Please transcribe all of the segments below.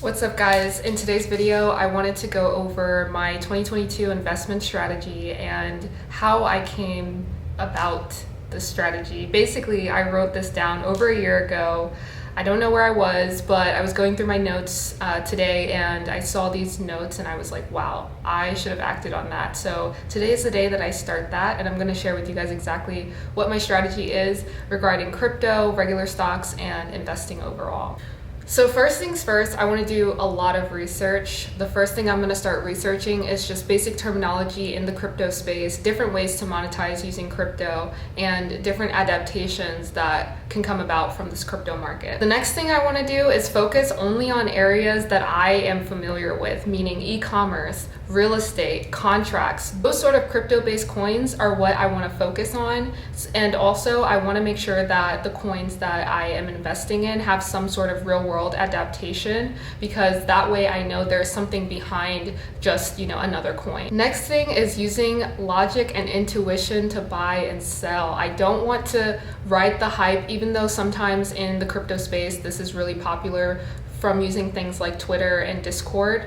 What's up, guys? In today's video, I wanted to go over my 2022 investment strategy and how I came about this strategy. Basically, I wrote this down over a year ago. I don't know where I was, but I was going through my notes today and I saw these notes and I was like, wow, I should have acted on that. So today is the day that I start that, and I'm going to share with you guys exactly what my strategy is regarding crypto, regular stocks, and investing overall. So first things first, I want to do a lot of research. The first thing I'm going to start researching is just basic terminology in the crypto space, different ways to monetize using crypto, and different adaptations that can come about from this crypto market. The next thing I want to do is focus only on areas that I am familiar with, meaning e-commerce, real estate, contracts. Those sort of crypto-based coins are what I want to focus on. And also I want to make sure that the coins that I am investing in have some sort of real world adaptation, because that way I know there's something behind just, another coin. Next thing is using logic and intuition to buy and sell. I don't want to ride the hype, even though sometimes in the crypto space this is really popular from using things like Twitter and Discord.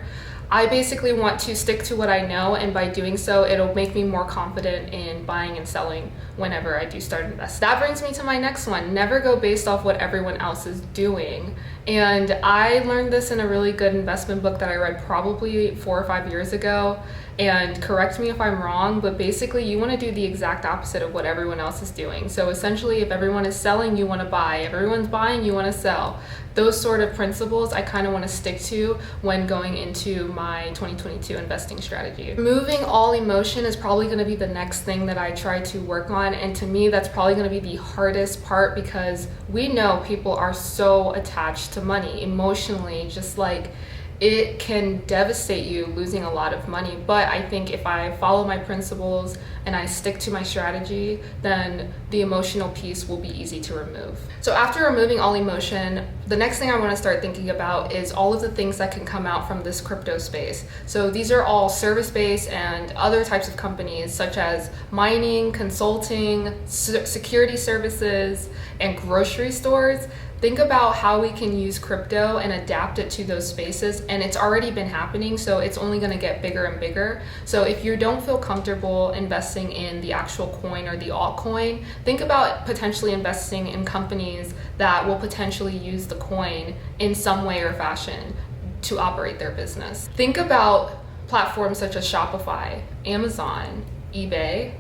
I basically want to stick to what I know, and by doing so, it'll make me more confident in buying and selling whenever I do start investing. That brings me to my next one. Never go based off what everyone else is doing. And I learned this in a really good investment book that I read probably 4 or 5 years ago. And correct me if I'm wrong, but basically you want to do the exact opposite of what everyone else is doing. So essentially, if everyone is selling, you want to buy. If everyone's buying, you want to sell. Those sort of principles I kind of want to stick to when going into my 2022 investing strategy. Removing all emotion is probably going to be the next thing that I try to work on. And to me, that's probably going to be the hardest part, because we know people are so attached to money emotionally, just like it can devastate you losing a lot of money. But I think if I follow my principles and I stick to my strategy, then the emotional piece will be easy to remove. So after removing all emotion, the next thing I want to start thinking about is all of the things that can come out from this crypto space. So these are all service-based and other types of companies, such as mining, consulting, security services, and grocery stores. Think about how we can use crypto and adapt it to those spaces, and it's already been happening, so it's only going to get bigger and bigger. So if you don't feel comfortable investing in the actual coin or the altcoin, think about potentially investing in companies that will potentially use the coin in some way or fashion to operate their business. Think about platforms such as Shopify, Amazon, eBay,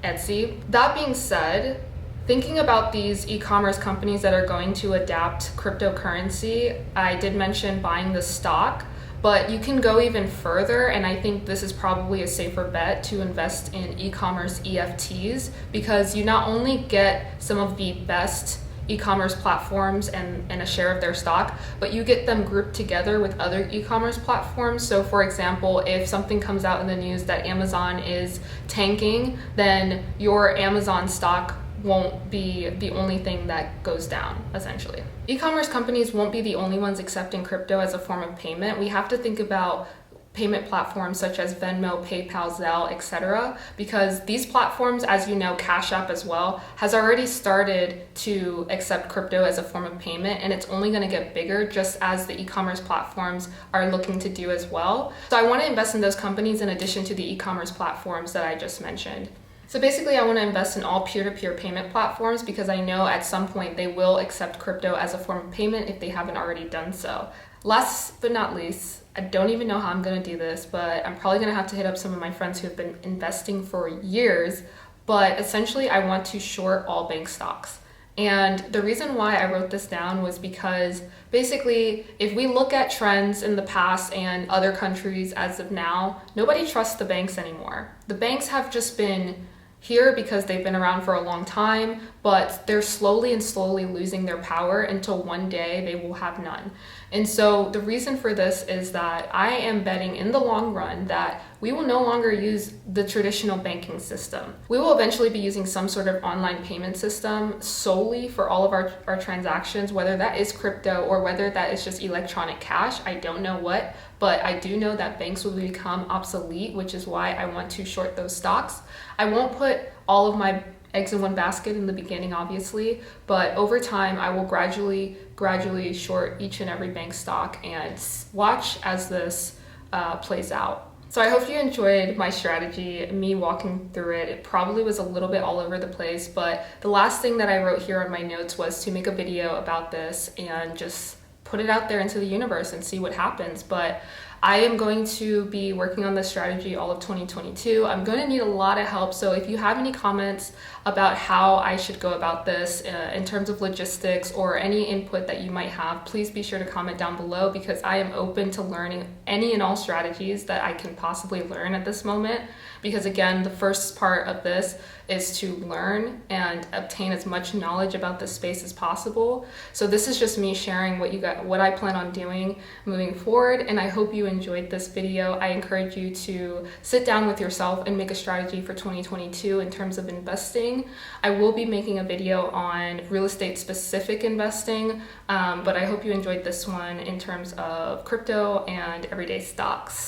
Etsy. That being said, thinking about these e-commerce companies that are going to adapt cryptocurrency, I did mention buying the stock, but you can go even further, and I think this is probably a safer bet to invest in e-commerce EFTs, because you not only get some of the best e-commerce platforms and a share of their stock, but you get them grouped together with other e-commerce platforms. So for example, if something comes out in the news that Amazon is tanking, then your Amazon stock won't be the only thing that goes down, essentially. E-commerce companies won't be the only ones accepting crypto as a form of payment. We have to think about payment platforms such as Venmo, PayPal, Zelle, etc., because these platforms, as you know, Cash App as well, has already started to accept crypto as a form of payment, and it's only going to get bigger, just as the e-commerce platforms are looking to do as well. So I want to invest in those companies in addition to the e-commerce platforms that I just mentioned. So basically, I want to invest in all peer-to-peer payment platforms, because I know at some point they will accept crypto as a form of payment if they haven't already done so. Last but not least, I don't even know how I'm going to do this, but I'm probably going to have to hit up some of my friends who have been investing for years. But essentially, I want to short all bank stocks. And the reason why I wrote this down was because basically, if we look at trends in the past and other countries as of now, nobody trusts the banks anymore. The banks have just been here because they've been around for a long time, but they're slowly losing their power until one day they will have none. And so the reason for this is that I am betting in the long run that we will no longer use the traditional banking system. We will eventually be using some sort of online payment system solely for all of our transactions, whether that is crypto or whether that is just electronic cash. I don't know what, but I do know that banks will become obsolete, which is why I want to short those stocks. I won't put all of my eggs in one basket in the beginning, obviously, but over time I will gradually short each and every bank stock and watch as this plays out. So I hope you enjoyed my strategy, me walking through it. It probably was a little bit all over the place, but the last thing that I wrote here on my notes was to make a video about this and just put it out there into the universe and see what happens. But I am going to be working on this strategy all of 2022. I'm going to need a lot of help. So if you have any comments about how I should go about this in terms of logistics or any input that you might have, please be sure to comment down below, because I am open to learning any and all strategies that I can possibly learn at this moment. Because again, the first part of this is to learn and obtain as much knowledge about this space as possible. So this is just me sharing what I plan on doing moving forward, and I hope you enjoyed this video. I encourage you to sit down with yourself and make a strategy for 2022 in terms of investing. I will be making a video on real estate specific investing, but I hope you enjoyed this one in terms of crypto and everyday stocks.